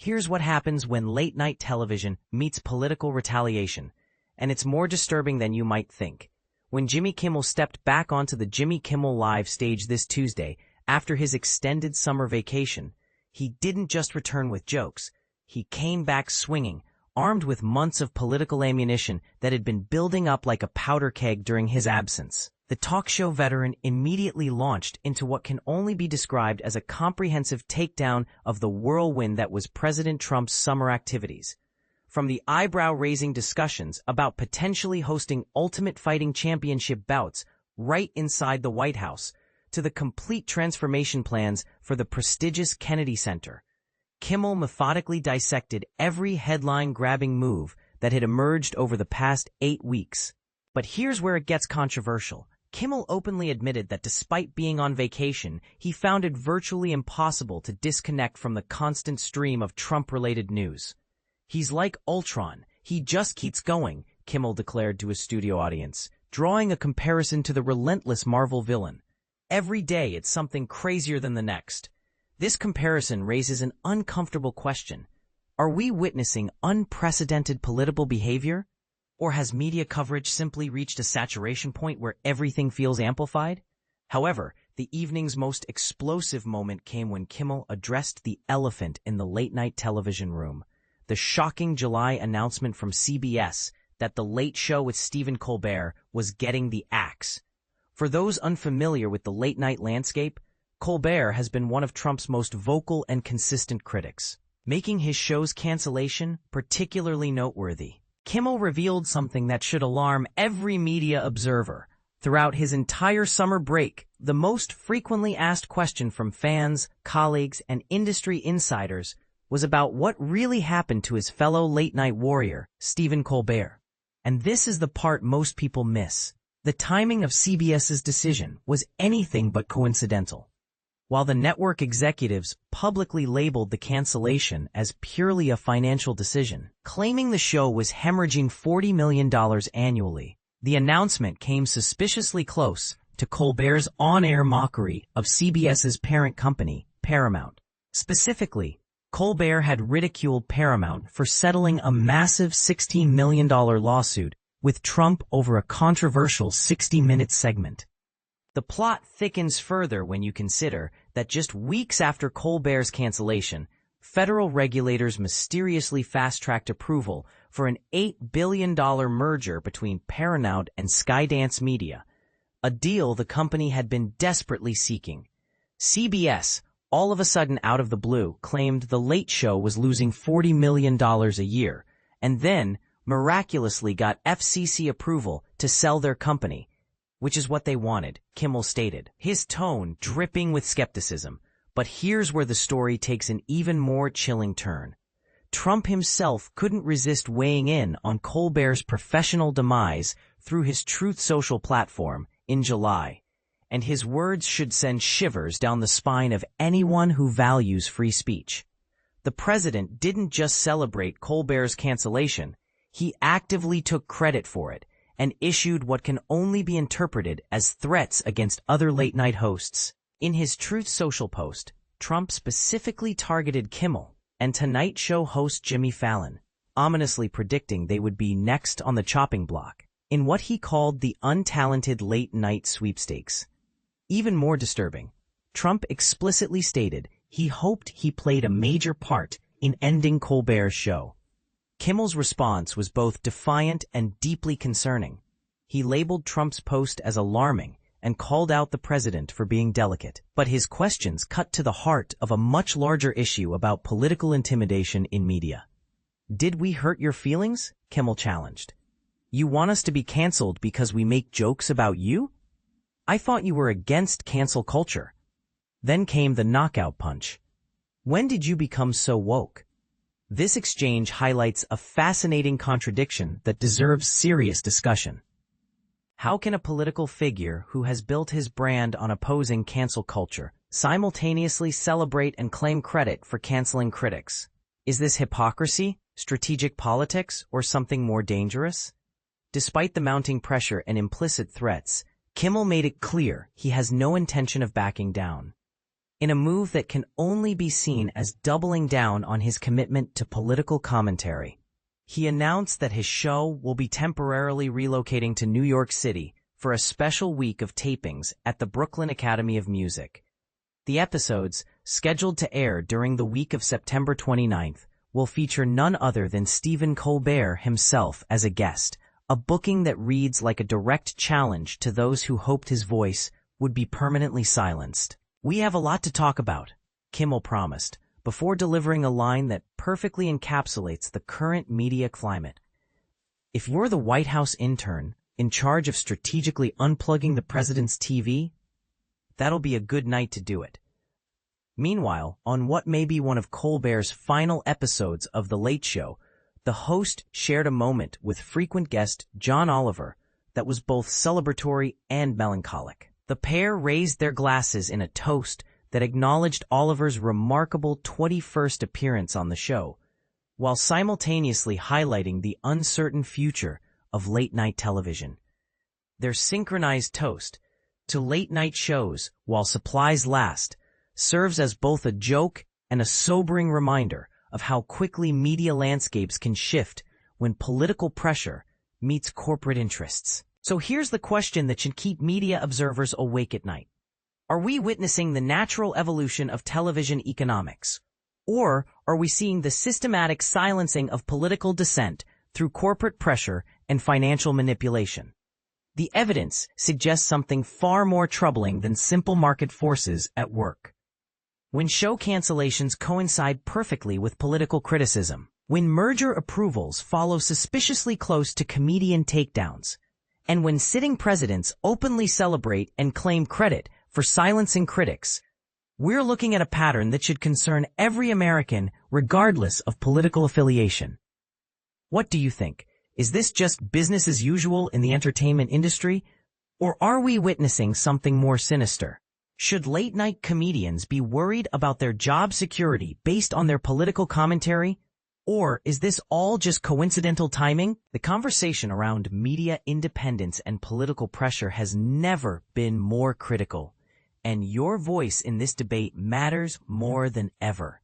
Here's what happens when late-night television meets political retaliation, and it's more disturbing than you might think. When Jimmy Kimmel stepped back onto the Jimmy Kimmel Live stage this Tuesday after his extended summer vacation, he didn't just return with jokes. He came back swinging, armed with months of political ammunition that had been building up like a powder keg during his absence. The talk show veteran immediately launched into what can only be described as a comprehensive takedown of the whirlwind that was President Trump's summer activities. From the eyebrow-raising discussions about potentially hosting Ultimate Fighting Championship bouts right inside the White House, to the complete transformation plans for the prestigious Kennedy Center, Kimmel methodically dissected every headline-grabbing move that had emerged over the past 8 weeks. But here's where it gets controversial. Kimmel openly admitted that despite being on vacation, he found it virtually impossible to disconnect from the constant stream of Trump-related news. "He's like Ultron. He just keeps going," Kimmel declared to his studio audience, drawing a comparison to the relentless Marvel villain. "Every day it's something crazier than the next." This comparison raises an uncomfortable question. Are we witnessing unprecedented political behavior? Or has media coverage simply reached a saturation point where everything feels amplified? However, the evening's most explosive moment came when Kimmel addressed the elephant in the late-night television room, the shocking July announcement from CBS that The Late Show with Stephen Colbert was getting the axe. For those unfamiliar with the late-night landscape, Colbert has been one of Trump's most vocal and consistent critics, making his show's cancellation particularly noteworthy. Kimmel revealed something that should alarm every media observer. Throughout his entire summer break, the most frequently asked question from fans, colleagues, and industry insiders was about what really happened to his fellow late-night warrior, Stephen Colbert. And this is the part most people miss. The timing of CBS's decision was anything but coincidental. While the network executives publicly labeled the cancellation as purely a financial decision, claiming the show was hemorrhaging $40 million annually, the announcement came suspiciously close to Colbert's on-air mockery of CBS's parent company, Paramount. Specifically, Colbert had ridiculed Paramount for settling a massive $16 million lawsuit with Trump over a controversial 60-minute segment. The plot thickens further when you consider that just weeks after Colbert's cancellation, federal regulators mysteriously fast-tracked approval for an $8 billion merger between Paramount and Skydance Media, a deal the company had been desperately seeking. CBS, all of a sudden out of the blue, claimed The Late Show was losing $40 million a year, and then miraculously got FCC approval to sell their company, which is what they wanted, Kimmel stated, his tone dripping with skepticism. But here's where the story takes an even more chilling turn. Trump himself couldn't resist weighing in on Colbert's professional demise through his Truth Social platform in July, and his words should send shivers down the spine of anyone who values free speech. The president didn't just celebrate Colbert's cancellation, he actively took credit for it, and issued what can only be interpreted as threats against other late-night hosts. In his Truth Social post, Trump specifically targeted Kimmel and Tonight Show host Jimmy Fallon, ominously predicting they would be next on the chopping block in what he called the untalented late-night sweepstakes. Even more disturbing, Trump explicitly stated he hoped he played a major part in ending Colbert's show. Kimmel's response was both defiant and deeply concerning. He labeled Trump's post as alarming and called out the president for being delicate. But his questions cut to the heart of a much larger issue about political intimidation in media. "Did we hurt your feelings?" Kimmel challenged. "You want us to be canceled because we make jokes about you? I thought you were against cancel culture." Then came the knockout punch. "When did you become so woke?" This exchange highlights a fascinating contradiction that deserves serious discussion. How can a political figure who has built his brand on opposing cancel culture simultaneously celebrate and claim credit for canceling critics? Is this hypocrisy, strategic politics, or something more dangerous? Despite the mounting pressure and implicit threats, Kimmel made it clear he has no intention of backing down. in a move that can only be seen as doubling down on his commitment to political commentary. He announced that his show will be temporarily relocating to New York City for a special week of tapings at the Brooklyn Academy of Music. The episodes, scheduled to air during the week of September 29th, will feature none other than Stephen Colbert himself as a guest, a booking that reads like a direct challenge to those who hoped his voice would be permanently silenced. "We have a lot to talk about," Kimmel promised, before delivering a line that perfectly encapsulates the current media climate. "If you're the White House intern in charge of strategically unplugging the president's TV, that'll be a good night to do it." Meanwhile, on what may be one of Colbert's final episodes of The Late Show, the host shared a moment with frequent guest John Oliver that was both celebratory and melancholic. The pair raised their glasses in a toast that acknowledged Oliver's remarkable 21st appearance on the show, while simultaneously highlighting the uncertain future of late-night television. Their synchronized toast, "To late-night shows while supplies last," serves as both a joke and a sobering reminder of how quickly media landscapes can shift when political pressure meets corporate interests. So here's the question that should keep media observers awake at night. Are we witnessing the natural evolution of television economics? Or are we seeing the systematic silencing of political dissent through corporate pressure and financial manipulation? The evidence suggests something far more troubling than simple market forces at work. When show cancellations coincide perfectly with political criticism, when merger approvals follow suspiciously close to comedian takedowns, and when sitting presidents openly celebrate and claim credit for silencing critics, we're looking at a pattern that should concern every American regardless of political affiliation. What do you think? Is this just business as usual in the entertainment industry? Or are we witnessing something more sinister? Should late-night comedians be worried about their job security based on their political commentary? Or is this all just coincidental timing? The conversation around media independence and political pressure has never been more critical, and your voice in this debate matters more than ever.